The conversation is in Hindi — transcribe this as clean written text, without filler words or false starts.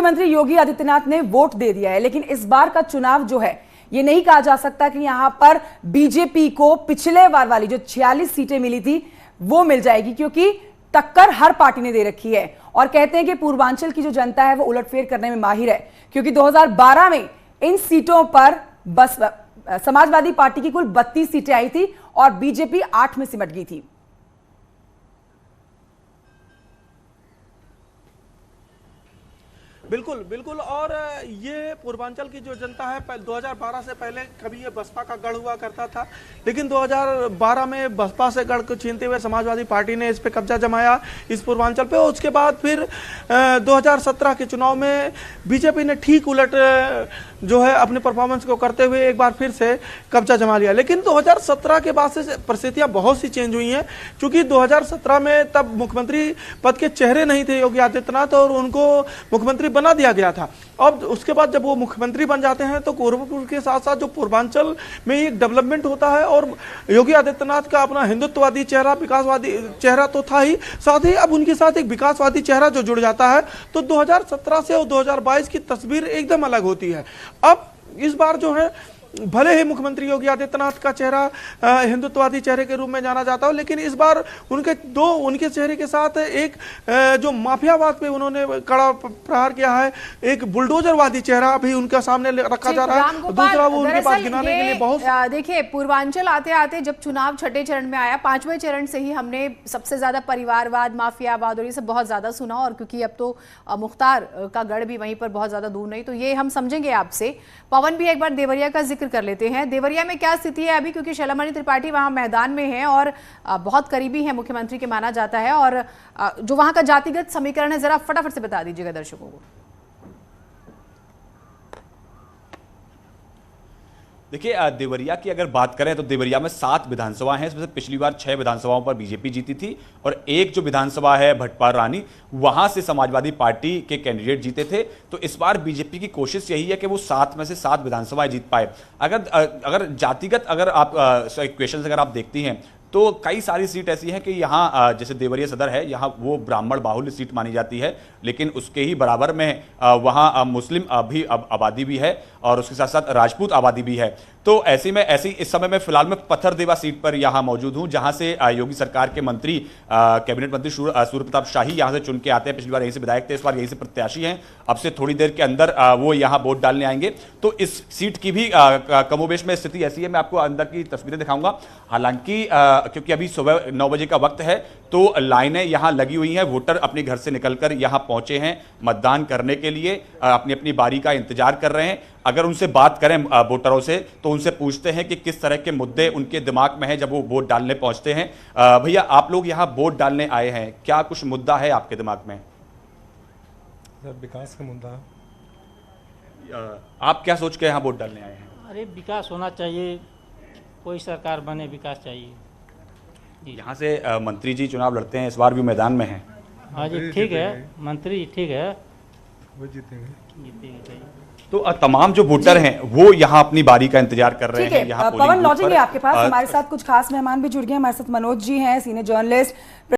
मुख्यमंत्री योगी आदित्यनाथ ने वोट दे दिया है, लेकिन इस बार का चुनाव जो है ये नहीं कहा जा सकता कि यहां पर बीजेपी को पिछले बार वाली जो 46 सीटें मिली थी वो मिल जाएगी, क्योंकि टक्कर हर पार्टी ने दे रखी है। और कहते हैं कि पूर्वांचल की जो जनता है वो उलटफेर करने में माहिर है, क्योंकि 2012 में इन सीटों पर बस समाजवादी पार्टी की कुल 32 सीटें आई थी और बीजेपी 8 में सिमट गई थी। बिल्कुल बिल्कुल। और ये पूर्वांचल की जो जनता है 2012 से पहले कभी ये बसपा का गढ़ हुआ करता था, लेकिन 2012 में बसपा से गढ़ को छीनते हुए समाजवादी पार्टी ने इस पे कब्जा जमाया इस पूर्वांचल पे। उसके बाद फिर 2017 के चुनाव में बीजेपी ने ठीक उलट जो है अपने परफॉर्मेंस को करते हुए एक बार फिर से कब्जा जमा लिया। लेकिन 2017 के बाद से परिस्थितियां बहुत सी चेंज हुई हैं, क्योंकि 2017 में तब मुख्यमंत्री पद के चेहरे नहीं थे योगी आदित्यनाथ और उनको मुख्यमंत्री बना दिया गया था। अब उसके बाद जब वो मुख्यमंत्री बन जाते हैं तो गोरखपुर के साथ साथ जो पूर्वांचल में एक डेवलपमेंट होता है और योगी आदित्यनाथ का अपना हिंदुत्ववादी चेहरा, विकासवादी चेहरा तो था ही, साथ ही अब उनके साथ एक विकासवादी चेहरा जो जुड़ जाता है, तो 2017 से और 2022 की तस्वीर एकदम अलग होती है। अब इस बार जो है भले ही मुख्यमंत्री योगी आदित्यनाथ का चेहरा हिंदुत्ववादी चेहरे के रूप में जाना जाता हो, लेकिन इस बार उनके चेहरे के साथ एक जो माफियावाद पे उन्होंने कड़ा प्रहार किया है, एक बुलडोजरवादी चेहरा भी उनके सामने रखा जा रहा है। दूसरा वो उनके पास गिनाने के लिए बहुत देखिए, पूर्वांचल आते आते जब चुनाव छठे चरण में आया, 5वें चरण से ही हमने सबसे ज्यादा परिवारवाद, माफियावाद और ये सब बहुत ज्यादा सुना। और क्योंकि अब तो मुख्तार का गढ़ भी वहीं पर बहुत ज्यादा दूर नहीं, तो ये हम समझेंगे आपसे। पवन भी एक बार देवरिया का जिक्र कर लेते हैं। देवरिया में क्या स्थिति है अभी, क्योंकि शैलामणि त्रिपाठी वहां मैदान में है और बहुत करीबी है मुख्यमंत्री के माना जाता है, और जो वहां का जातिगत समीकरण है जरा फटाफट से बता दीजिएगा दर्शकों को। देखिए, देवरिया की अगर बात करें तो देवरिया में 7 विधानसभा हैं। इसमें से पिछली बार 6 विधानसभाओं पर बीजेपी जीती थी और एक जो विधानसभा है भटपार रानी, वहां से समाजवादी पार्टी के कैंडिडेट जीते थे। तो इस बार बीजेपी की कोशिश यही है कि वो 7 में से 7 विधानसभाएं जीत पाए। अगर जातिगत अगर आप इक्वेशन अगर आप देखती हैं तो कई सारी सीट ऐसी हैं कि यहाँ जैसे देवरिया सदर है, यहाँ वो ब्राह्मण बाहुल्य सीट मानी जाती है, लेकिन उसके ही बराबर में वहाँ मुस्लिम भी आबादी भी है और उसके साथ साथ राजपूत आबादी भी है। तो ऐसी इस समय में फिलहाल मैं पत्थरदेवा सीट पर यहाँ मौजूद हूँ, जहाँ से योगी सरकार के मंत्री कैबिनेट मंत्री सूर्य प्रताप शाही यहाँ से चुन के आते हैं। पिछली बार यहीं से विधायक थे, इस बार यहीं से प्रत्याशी हैं। अब से थोड़ी देर के अंदर वो यहाँ वोट डालने आएंगे। तो इस सीट की भी कमोबेश में स्थिति ऐसी है। मैं आपको अंदर की तस्वीरें दिखाऊंगा। हालांकि क्योंकि अभी सुबह 9 बजे का वक्त है तो लाइनें यहाँ लगी हुई हैं। वोटर अपने घर से निकलकर यहाँ पहुंचे हैं मतदान करने के लिए, अपनी अपनी बारी का इंतजार कर रहे हैं। अगर उनसे बात करें वोटरों से तो उनसे पूछते हैं कि किस तरह के मुद्दे उनके दिमाग में है जब वो वोट डालने पहुंचते हैं। भैया, आप लोग यहाँ वोट डालने आए हैं, क्या कुछ मुद्दा है आपके दिमाग में? सर, विकास का मुद्दा। आप क्या सोच के यहाँ वोट डालने आए हैं? अरे विकास होना चाहिए, कोई सरकार बने, विकास चाहिए। यहाँ से मंत्री जी चुनाव लड़ते हैं, इस बार भी मैदान में हैं। हाँ जी, ठीक है, मंत्री ठीक है, वो जीतेंगे। तो तमाम जो वोटर हैं वो यहाँ अपनी बारी का इंतजार कर रहे हैं। पवन, लौटेंगे आपके पास। हमारे साथ कुछ खास मेहमान भी जुड़ गए। हमारे साथ मनोज जी हैं, सीनियर जर्नलिस्ट।